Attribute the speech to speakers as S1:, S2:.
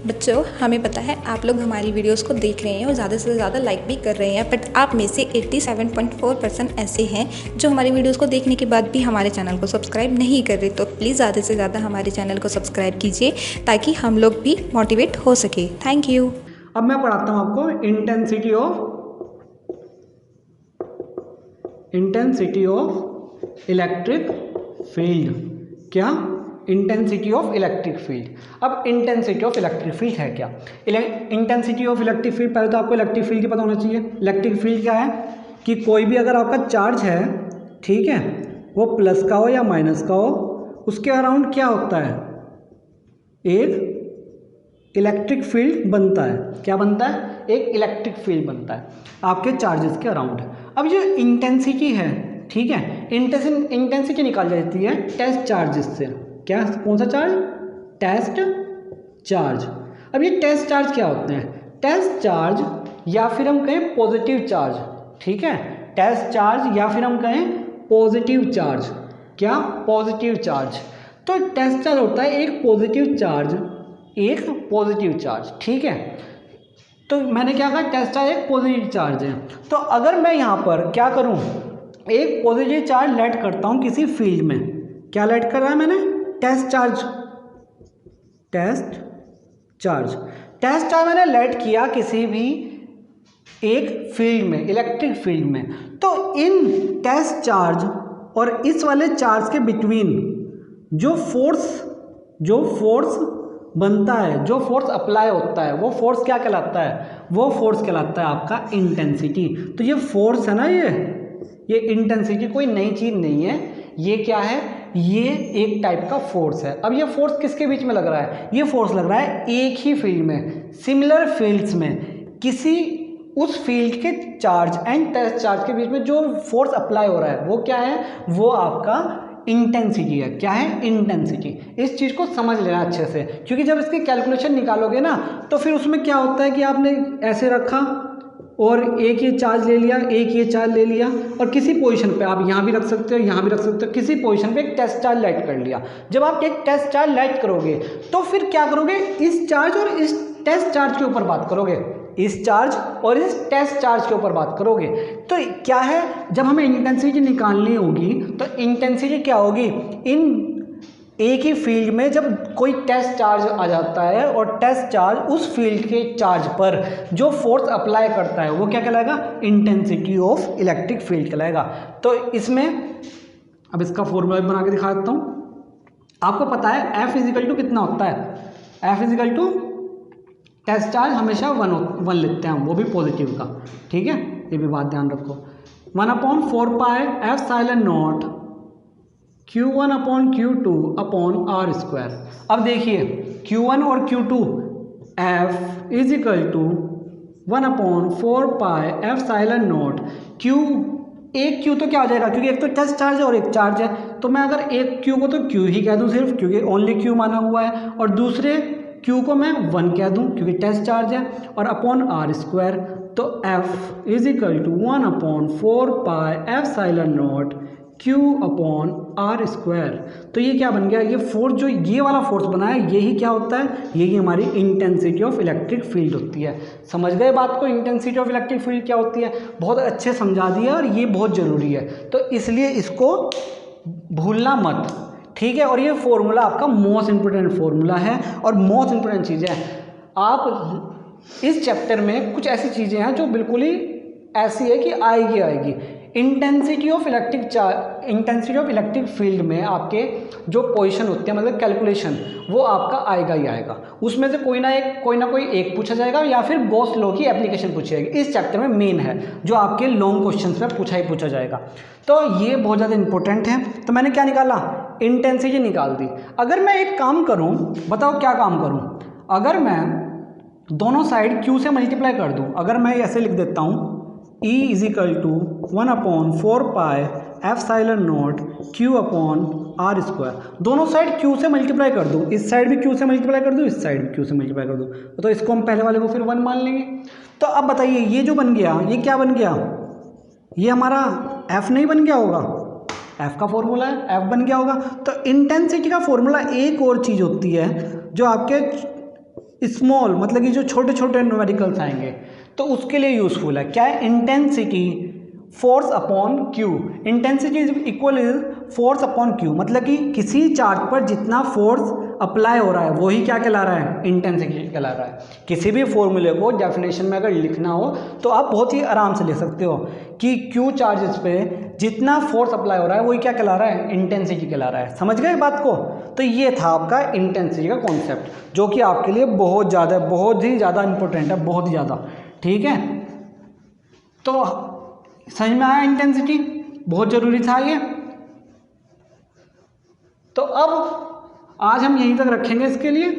S1: बच्चों, हमें पता है आप लोग हमारी वीडियोस को देख रहे हैं और ज़्यादा से ज़्यादा लाइक भी कर रहे हैं, बट आप में से 87.4% ऐसे हैं जो हमारी वीडियोस को देखने के बाद भी हमारे चैनल को सब्सक्राइब नहीं कर रहे। तो प्लीज़ ज़्यादा से ज़्यादा हमारे चैनल को सब्सक्राइब कीजिए ताकि हम लोग भी मोटिवेट हो सके। Thank you.
S2: अब मैं पढ़ाता हूँ आपको इंटेंसिटी ऑफ इलेक्ट्रिक फील्ड। क्या? Intensity of electric field. अब इंटेंसिटी ऑफ इलेक्ट्रिक फील्ड है क्या? इंटेंसिटी ऑफ इलेक्ट्रिक फील्ड, पहले तो आपको इलेक्ट्रिक फील्ड की पता होना चाहिए। इलेक्ट्रिक फील्ड क्या है कि कोई भी अगर आपका चार्ज है, ठीक है, वो प्लस का हो या माइनस का हो, उसके अराउंड क्या होता है? एक इलेक्ट्रिक फील्ड बनता है। क्या बनता है? एक इलेक्ट्रिक फील्ड बनता है आपके चार्जेस के अराउंड। अब जो इंटेंसिटी है, ठीक है, इंटेंसिटी निकाल जाती है टेस्ट चार्जेस से। क्या? कौन सा चार्ज? Test charge. अब ये टेस्ट चार्ज क्या होते हैं? टेस्ट चार्ज या फिर हम कहें पॉजिटिव चार्ज, ठीक है, टेस्ट चार्ज या फिर हम कहें पॉजिटिव चार्ज। क्या? Positive charge. तो टेस्ट चार्ज होता है एक पॉजिटिव चार्ज, एक पॉजिटिव चार्ज, ठीक है। तो मैंने क्या कहा? टेस्ट चार्ज एक पॉजिटिव चार्ज है। तो अगर मैं यहाँ पर क्या करूँ, एक पॉजिटिव चार्ज लेट करता हूँ किसी फील्ड में। क्या लेट कर रहा है मैंने? Test charge. टेस्ट चार्ज मैंने लेट किया किसी भी एक फील्ड में, इलेक्ट्रिक फील्ड में। तो इन टेस्ट चार्ज और इस वाले चार्ज के बिटवीन जो फोर्स बनता है, जो फोर्स अप्लाई होता है, वो फोर्स क्या कहलाता है? वो फोर्स कहलाता है आपका इंटेंसिटी। तो ये फोर्स है ना, ये इंटेंसिटी कोई नई चीज़ नहीं है। ये क्या है? ये एक टाइप का फोर्स है। अब ये फोर्स किसके बीच में लग रहा है? ये फोर्स लग रहा है एक ही फील्ड में, सिमिलर फील्ड्स में, किसी उस फील्ड के चार्ज एंड टेस्ट चार्ज के बीच में जो फोर्स अप्लाई हो रहा है वो क्या है? वो आपका इंटेंसिटी है। क्या है? इंटेंसिटी। इस चीज़ को समझ लेना अच्छे से, क्योंकि जब इसकी कैलकुलेशन निकालोगे ना तो फिर उसमें क्या होता है कि आपने ऐसे रखा और एक ये चार्ज ले लिया, एक ये चार्ज ले लिया, और किसी पोजीशन पे आप यहाँ भी रख सकते हो, यहाँ भी रख सकते हो, किसी पोजीशन पे एक टेस्ट चार्ज लाइट कर लिया। जब आप एक टेस्ट चार्ज लाइट करोगे तो फिर क्या करोगे? इस चार्ज और इस टेस्ट चार्ज के ऊपर बात करोगे, इस चार्ज और इस टेस्ट चार्ज के ऊपर बात करोगे। तो क्या है, जब हमें इंटेंसिटी निकालनी होगी तो इंटेंसिटी क्या होगी? इन एक ही फील्ड में जब कोई टेस्ट चार्ज आ जाता है और टेस्ट चार्ज उस फील्ड के चार्ज पर जो फोर्स अप्लाई करता है वो क्या कहलाएगा? इंटेंसिटी ऑफ इलेक्ट्रिक फील्ड कहलाएगा। तो इसमें अब इसका फॉर्मूला बना के दिखा देता हूँ। आपको पता है F इजिकल टू कितना होता है? F is equal to test charge हमेशा वन लेते हैं हम, वो भी पॉजिटिव का, ठीक है, ये भी बात ध्यान रखो। 1/4 pi epsilon not Q1 upon Q2 upon R square. अब देखिए Q1 और Q2, F is equal to 1/4 pi epsilon not Q। एक Q तो क्या हो जाएगा, क्योंकि एक तो टेस्ट चार्ज है और एक चार्ज है, तो मैं अगर एक Q को तो Q ही कह दूं सिर्फ, क्योंकि ओनली Q माना हुआ है, और दूसरे Q को मैं 1 कह दूं क्योंकि टेस्ट चार्ज है, और अपॉन R स्क्वायर। तो F is equal to 1/4 pi epsilon not Q upon R square. तो ये क्या बन गया? ये फोर्स, जो ये वाला फोर्स बना है, यही क्या होता है? यही हमारी इंटेंसिटी ऑफ इलेक्ट्रिक फील्ड होती है। समझ गए बात को? इंटेंसिटी ऑफ इलेक्ट्रिक फील्ड क्या होती है? बहुत अच्छे समझा दिया, और ये बहुत ज़रूरी है, तो इसलिए इसको भूलना मत, ठीक है। और ये फॉर्मूला आपका मोस्ट इंपोर्टेंट फॉर्मूला है और मोस्ट इंपोर्टेंट चीज़ है। आप इस चैप्टर में कुछ ऐसी चीज़ें हैं जो बिल्कुल ही ऐसी है कि आएगी। इंटेंसिटी ऑफ इलेक्ट्रिक फील्ड में आपके जो पोजीशन होती है, मतलब कैलकुलेशन, वो आपका आएगा ही आएगा। उसमें से कोई ना कोई एक पूछा जाएगा, या फिर गॉस लॉ की एप्लीकेशन पूछी जाएगी। इस चैप्टर में मेन है जो आपके लॉन्ग क्वेश्चंस में पूछा जाएगा। तो ये बहुत ज़्यादा इंपॉर्टेंट है। तो मैंने क्या निकाला? इंटेंसिटी निकाल दी। अगर मैं एक काम करूँ, बताओ क्या काम करूँ? अगर मैं दोनों साइड Q से मल्टीप्लाई कर दूँ, अगर मैं ऐसे लिख देता हूँ E is equal to 1/4 pi epsilon not Q upon R square. दोनों साइड Q से मल्टीप्लाई कर दूँ, इस साइड भी Q से मल्टीप्लाई कर दूँ, इस साइड भी Q से मल्टीप्लाई कर दूँ, तो इसको हम पहले वाले को फिर 1 मान लेंगे। तो अब बताइए ये जो बन गया, ये क्या बन गया? ये हमारा F नहीं बन गया होगा? F का फॉर्मूला है, F बन गया होगा। तो इंटेंसिटी का फॉर्मूला एक और चीज़ होती है जो आपके स्मॉल मतलब कि जो छोटे छोटे न्यूमेरिकल्स आएंगे तो उसके लिए यूजफुल है। क्या है? Intensity force upon Q. Intensity is equal is force upon Q, मतलब कि किसी चार्ज पर जितना फोर्स अप्लाई हो रहा है वही क्या कहला रहा है? इंटेंसिटी कहला रहा है। किसी भी फॉर्मूले को डेफिनेशन में अगर लिखना हो तो आप बहुत ही आराम से लिख सकते हो कि क्यू चार्जेस पे जितना फोर्स अप्लाई हो रहा है वही क्या कहला रहा है? इंटेंसिटी कहला रहा है। समझ गए बात को? तो ये था आपका इंटेंसिटी का कॉन्सेप्ट, जो कि आपके लिए बहुत ही ज़्यादा इंपॉर्टेंट है, बहुत ही ज़्यादा। ठीक है, तो समझ में आया? इंटेंसिटी बहुत ज़रूरी था ये। तो अब आज हम यहीं तक रखेंगे इसके लिए।